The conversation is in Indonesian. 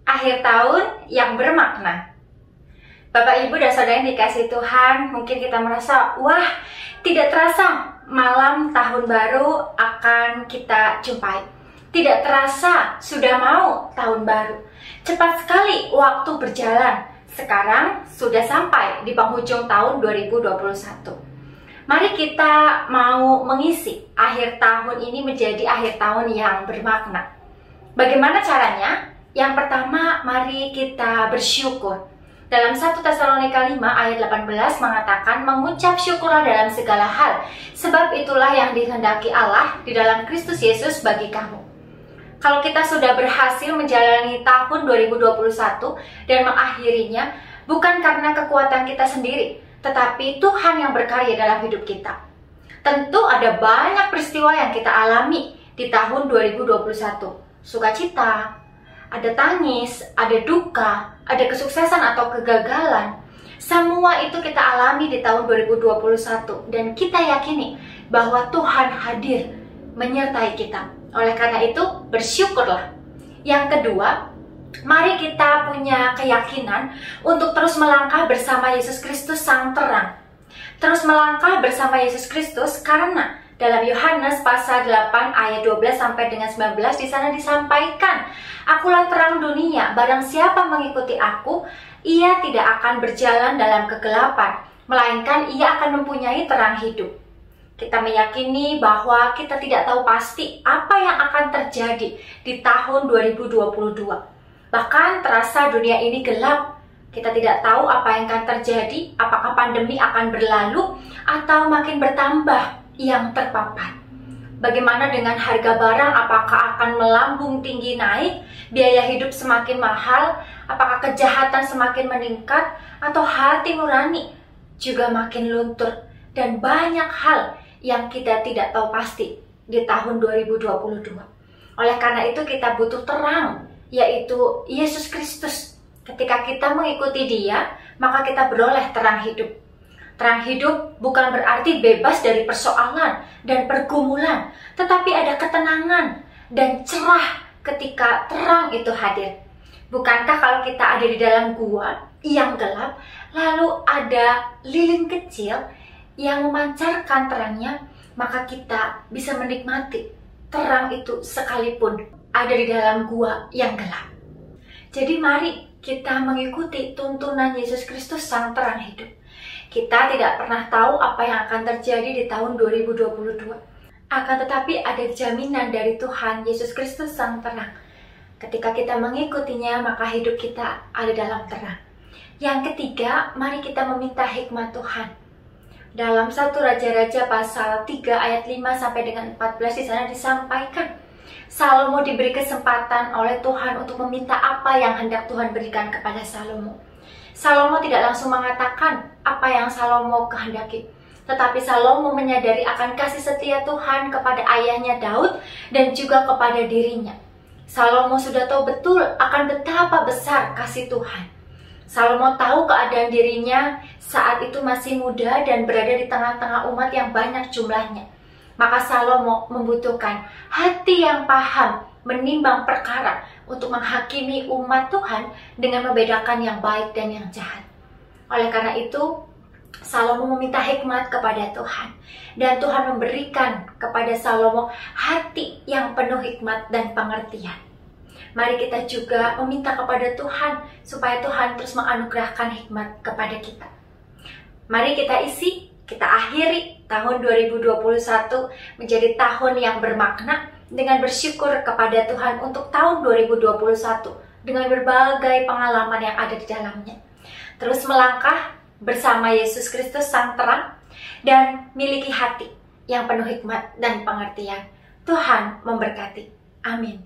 akhir tahun yang bermakna. Bapak, Ibu, dan Saudara yang dikasihi Tuhan, mungkin kita merasa, wah, tidak terasa malam tahun baru akan kita jumpai. Tidak terasa sudah mau tahun baru. Cepat sekali waktu berjalan. Sekarang sudah sampai di penghujung tahun 2021. Mari kita mau mengisi akhir tahun ini menjadi akhir tahun yang bermakna. Bagaimana caranya? Yang pertama, mari kita bersyukur. Dalam 1 Tesalonika 5 ayat 18 mengatakan, mengucap syukurlah dalam segala hal, sebab itulah yang dikehendaki Allah di dalam Kristus Yesus bagi kamu. Kalau kita sudah berhasil menjalani tahun 2021 dan mengakhirinya, bukan karena kekuatan kita sendiri, tetapi Tuhan yang berkarya dalam hidup kita. Tentu ada banyak peristiwa yang kita alami di tahun 2021. Sukacita, ada tangis, ada duka, ada kesuksesan atau kegagalan. Semua itu kita alami di tahun 2021 dan kita yakini bahwa Tuhan hadir menyertai kita. Oleh karena itu, bersyukurlah. Yang kedua, mari kita punya keyakinan untuk terus melangkah bersama Yesus Kristus Sang Terang. Terus melangkah bersama Yesus Kristus karena dalam Yohanes pasal 8 ayat 12 sampai dengan 19 di sana disampaikan, akulah terang dunia, barang siapa mengikuti aku, ia tidak akan berjalan dalam kegelapan, melainkan ia akan mempunyai terang hidup. Kita meyakini bahwa kita tidak tahu pasti apa yang akan terjadi di tahun 2022. Bahkan terasa dunia ini gelap. Kita tidak tahu apa yang akan terjadi, apakah pandemi akan berlalu atau makin bertambah yang terpapar. Bagaimana dengan harga barang, apakah akan melambung tinggi naik, biaya hidup semakin mahal, apakah kejahatan semakin meningkat, atau hati nurani juga makin luntur, dan banyak hal yang kita tidak tahu pasti di tahun 2022. Oleh karena itu kita butuh terang, yaitu Yesus Kristus. Ketika kita mengikuti Dia, maka kita beroleh terang hidup. Terang hidup bukan berarti bebas dari persoalan dan pergumulan, tetapi ada ketenangan dan cerah ketika terang itu hadir. Bukankah kalau kita ada di dalam gua yang gelap, lalu ada lilin kecil yang memancarkan terangnya, maka kita bisa menikmati terang itu sekalipun ada di dalam gua yang gelap. Jadi mari kita mengikuti tuntunan Yesus Kristus Sang Terang Hidup. Kita tidak pernah tahu apa yang akan terjadi di tahun 2022. Akan tetapi ada jaminan dari Tuhan Yesus Kristus Sang Terang. Ketika kita mengikutinya, maka hidup kita ada dalam terang. Yang ketiga, mari kita meminta hikmat Tuhan. Dalam 1 Raja-Raja pasal 3 ayat 5 sampai dengan 14 di sana disampaikan, Salomo diberi kesempatan oleh Tuhan untuk meminta apa yang hendak Tuhan berikan kepada Salomo. Salomo tidak langsung mengatakan apa yang Salomo kehendaki, tetapi Salomo menyadari akan kasih setia Tuhan kepada ayahnya Daud dan juga kepada dirinya. Salomo sudah tahu betul akan betapa besar kasih Tuhan. Salomo tahu keadaan dirinya saat itu masih muda dan berada di tengah-tengah umat yang banyak jumlahnya. Maka Salomo membutuhkan hati yang paham menimbang perkara untuk menghakimi umat Tuhan dengan membedakan yang baik dan yang jahat. Oleh karena itu, Salomo meminta hikmat kepada Tuhan. Dan Tuhan memberikan kepada Salomo hati yang penuh hikmat dan pengertian. Mari kita juga meminta kepada Tuhan supaya Tuhan terus menganugerahkan hikmat kepada kita. Mari kita kita akhiri tahun 2021 menjadi tahun yang bermakna dengan bersyukur kepada Tuhan untuk tahun 2021 dengan berbagai pengalaman yang ada di dalamnya. Terus melangkah bersama Yesus Kristus Sang Terang dan miliki hati yang penuh hikmat dan pengertian. Tuhan memberkati. Amin.